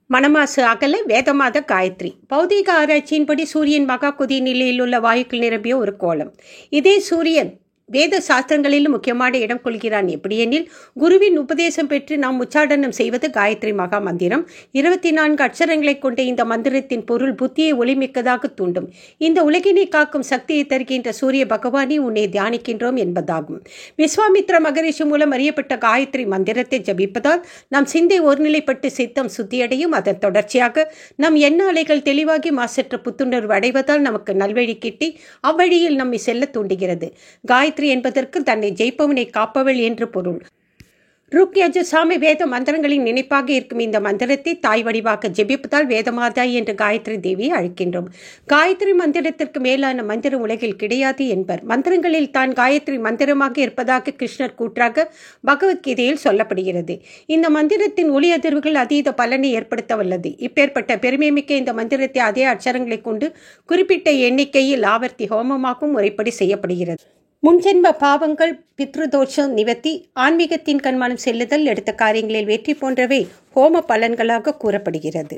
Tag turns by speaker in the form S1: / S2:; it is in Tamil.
S1: மணமாசு அகல வேதமாத காயத்ரி. பௌதீக ஆராய்ச்சியின்படி சூரியன் மகா கொதி நிலையில் உள்ள வாயுக்கள் நிரம்பிய ஒரு கோலம். இதே சூரியன் வேத சாஸ்திரங்களிலும் முக்கியமான இடம் கொள்கிறான். எப்படியெனில், குருவின் உபதேசம் பெற்று நாம் உச்சாடனம் செய்வது காயத்ரி மகா மந்திரம். 24 அட்சரங்களை கொண்ட இந்த மந்திரத்தின் பொருள் புத்தியை ஒளிமிக்கதாக தூண்டும். இந்த உலகினை காக்கும் சக்தியை தருகின்ற சூரிய பகவானை உன்னை தியானிக்கின்றோம் என்பதாகும். விஸ்வாமித்ர மகரிஷி மூலம் அறியப்பட்ட காயத்ரி மந்திரத்தை ஜபிப்பதால் நம் சிந்தை ஒருநிலைப்பட்டு சித்தம் சுத்தியடையும். அதன் தொடர்ச்சியாக நம் எண்ண அலைகள் தெளிவாகி மாசற்ற புத்துணர்வு அடைவதால் நமக்கு நல்வழி கிட்டி அவ்வழியில் நம்மை செல்ல தூண்டுகிறது. காயத்ரி என்பதற்கு தன்னை ஜெயிப்பவனை காப்பவள் என்று பொருள். ருக் யஜு சாம வேத மந்திரங்களின் நினைப்பாக இருக்கும் இந்த மந்திரத்தை தாய் வடிவாக ஜெபிப்பதால் வேதமாதாய் என்று காயத்ரி தேவியை அழைக்கின்றோம். காயத்ரி மந்திரத்திற்கு மேலான மந்திரம் உலகில் கிடையாது என்பர். மந்திரங்களில் தான் காயத்ரி மந்திரமாக இருப்பதாக கிருஷ்ணர் கூற்றாக பகவத்கீதையில் சொல்லப்படுகிறது. இந்த மந்திரத்தின் ஒளி அதிர்வுகள் அதீத பலனை ஏற்படுத்த வல்லது. இப்பேற்பட்ட பெருமைமிக்க இந்த மந்திரத்தை அதே அட்சரங்களை கொண்டு குறிப்பிட்ட எண்ணிக்கையில் ஆவர்த்தி ஹோமமாகவும் முறைப்படி செய்யப்படுகிறது. முன்ஜென்ம பாவங்கள், பித்ருதோஷம் நிவர்த்தி, ஆன்மீகத்தின் கண்மனம் செல்லுதல், எடுத்த காரியங்களில் வெற்றி போன்றவை ஹோம பலன்களாக கூறப்படுகிறது.